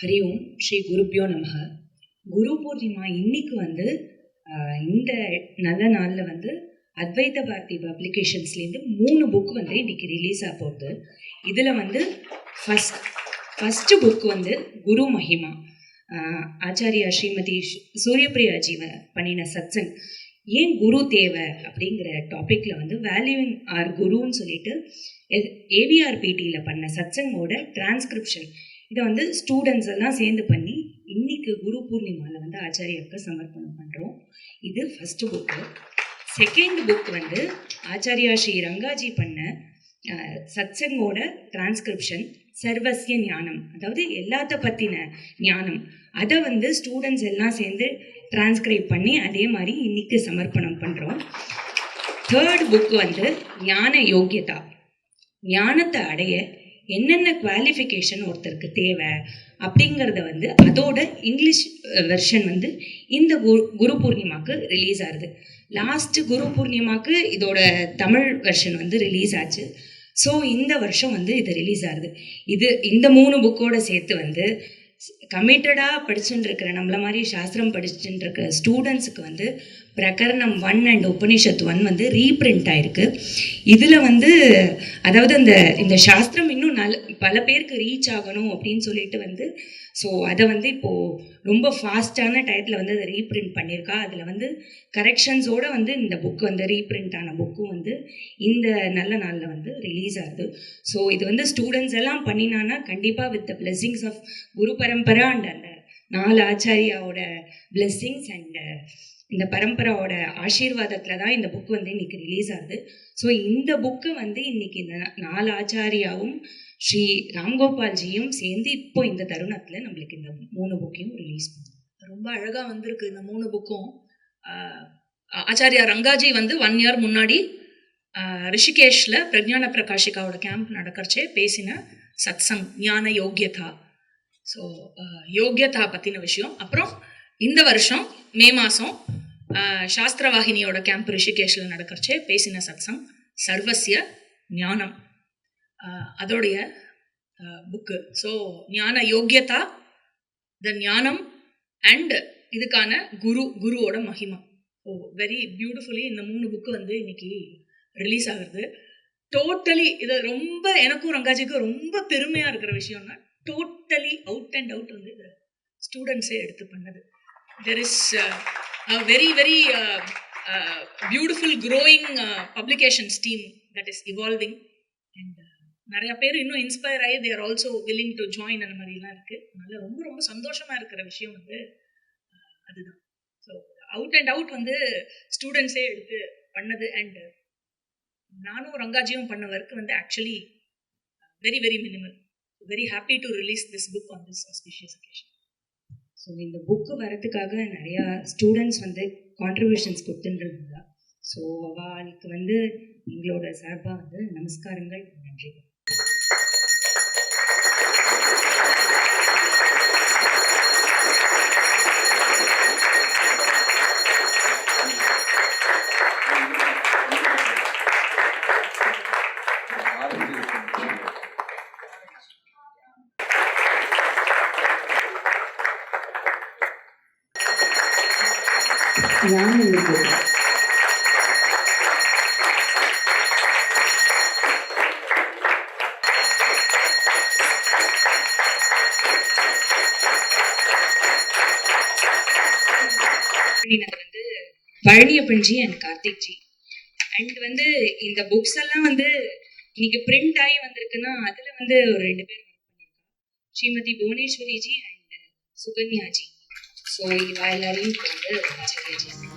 ஹரி ஓம் ஸ்ரீ குருப்யோ நமக. குரு பூர்ணிமா இன்னைக்கு இந்த நல்ல நாளில் அத்வைத பாரதி பப்ளிகேஷன்ஸ்லேருந்து 3 புக் இன்னைக்கு ரிலீஸ் ஆக போகுது. இதில் ஃபஸ்ட்டு புக் குரு மகிமா, ஆச்சாரியா ஸ்ரீமதி சூரியபிரியாஜி பண்ணின சத்சங், ஏன் குரு தேவை அப்படிங்கிற டாப்பிக்கில் வேல்யூவிங் ஆர் குருன்னு சொல்லிட்டு ஏவிஆர்பிடியில் பண்ண சத்சங்கோட டிரான்ஸ்கிரிப்ஷன் இதை ஸ்டூடெண்ட்ஸ் எல்லாம் சேர்ந்து பண்ணி இன்னைக்கு குரு பூர்ணிமாவில் ஆச்சாரியாவுக்கு சமர்ப்பணம் பண்ணுறோம். இது first book. Second book Acharya Sri Rangaji பண்ண சத்சங்கோட டிரான்ஸ்கிரிப்ஷன் சர்வசிய ஞானம், அதாவது எல்லாத்த பற்றின ஞானம், அதை ஸ்டூடெண்ட்ஸ் எல்லாம் சேர்ந்து டிரான்ஸ்கிரைப் பண்ணி அதே மாதிரி இன்னைக்கு சமர்ப்பணம் பண்ணுறோம். தேர்ட் புக்கு ஞான யோக்கியதா, ஞானத்தை அடைய என்னென்ன குவாலிஃபிகேஷன் ஒருத்தருக்கு தேவை அப்படிங்கிறத அதோட இங்கிலீஷ் வெர்ஷன் இந்த குரு பூர்ணிமாவுக்கு ரிலீஸ் ஆகுது. லாஸ்ட்டு குரு பூர்ணிமாவுக்கு இதோட தமிழ் வெர்ஷன் ரிலீஸ் ஆச்சு. ஸோ இந்த வருஷம் இது ரிலீஸ் ஆகுது. இந்த 3 புக்கோட சேர்த்து கமிட்டடாக படிச்சுட்டு இருக்கிற நம்மள மாதிரி சாஸ்திரம் படிச்சுட்டு இருக்கிற ஸ்டூடெண்ட்ஸுக்கு பிரகரணம் 1 அண்ட் உபனிஷத் 1 ரீப்ரிண்ட் ஆயிருக்கு. இதில் அதாவது இந்த சாஸ்திரம் இன்னும் பல பேருக்கு ரீச் ஆகணும் அப்படின்னு சொல்லிட்டு ஸோ அதை இப்போது ரொம்ப ஃபாஸ்டான டயத்தில் அதை ரீப்ரிண்ட் பண்ணியிருக்கா. அதில் கரெக்ஷன்ஸோடு இந்த புக்கு ரீப்ரிண்ட் ஆன புக்கும் இந்த நல்ல நாளில் ரிலீஸ் ஆகுது. ஸோ இது ஸ்டூடெண்ட்ஸ் எல்லாம் பண்ணினான்னா கண்டிப்பாக with the blessings of guru parampara and அந்த 4 ஆச்சாரியாவோட பிளெஸ்ஸிங்ஸ் அண்ட் இந்த பரம்பராவோட ஆசீர்வாதத்தில் தான் இந்த புக்கு இன்னைக்கு ரிலீஸ் ஆகுது. ஸோ இந்த புக்கு இன்னைக்கு இந்த 4 ஆச்சாரியாவும் ஸ்ரீ ராம்கோபால்ஜியும் சேர்ந்து இப்போ இந்த தருணத்தில் நம்மளுக்கு இந்த 3 புக்கையும் ரிலீஸ் பண்ணுவோம். ரொம்ப அழகாக வந்திருக்கு இந்த 3 புக்கும். ஆச்சாரியா ரங்காஜி 1 இயர் முன்னாடி ரிஷிகேஷில் பிரஜான பிரகாஷிகாவோட கேம்ப் நடக்கிறச்சே பேசின சத்சங் ஞான யோக்கியதா. ஸோ யோக்கியதா பற்றின விஷயம். அப்புறம் இந்த வருஷம் மே மாதம் சாஸ்திரவாகினியோட கேம்ப் ரிஷிகேஷில் நடக்கிறச்சே பேசின சத்சங் சர்வசிய ஞானம், அதோடைய புக்கு. ஸோ ஞான யோக்கியதா, த ஞானம் அண்ட் இதுக்கான குருவோட மகிமா. ஓ வெரி பியூட்டிஃபுல்லி இந்த 3 புக்கு இன்னைக்கு ரிலீஸ் ஆகுறது. டோட்டலி இது ரொம்ப எனக்கும் ரங்காஜிக்கும் ரொம்ப பெருமையாக இருக்கிற விஷயம்னா டோட்டலி அவுட் அண்ட் அவுட் இது ஸ்டூடெண்ட்ஸே எடுத்து பண்ணது. There is a very beautiful growing publications team that is evolving and நிறைய பேர் இன்னும் இன்ஸ்பயர் ஆகி they are also willing to join அந்த மாதிரிலாம் இருக்குது. அதனால் ரொம்ப ரொம்ப சந்தோஷமாக இருக்கிற விஷயம் அதுதான். ஸோ அவுட் அண்ட் அவுட் ஸ்டூடெண்ட்ஸே எடுத்து பண்ணது. அண்ட் நானும் ரங்காஜியும் பண்ண work actually very minimal. Very happy to release this book on this auspicious occasion. So இந்த புக்கு வரத்துக்காக நிறையா ஸ்டூடெண்ட்ஸ் கான்ட்ரிபியூஷன்ஸ் கொடுத்துருந்தாங்க. ஸோ அவளுக்கு எங்களோட சார்பாக நமஸ்காரங்கள், நன்றி. பழனியப்பன்ஜி அண்ட் கார்த்திக் ஜி. அண்ட் இந்த புக்ஸ் எல்லாம் இன்னைக்கு பிரிண்ட் ஆகி வந்திருக்குன்னா அதில் ஒரு 2 பேர் ஒர்க் பண்ணியிருக்காங்க, ஸ்ரீமதி புவனேஸ்வரி ஜி அண்ட் சுகன்யா ஜி. ஸோ இவ எல்லாரையும் ஆச்சாரியா ஜி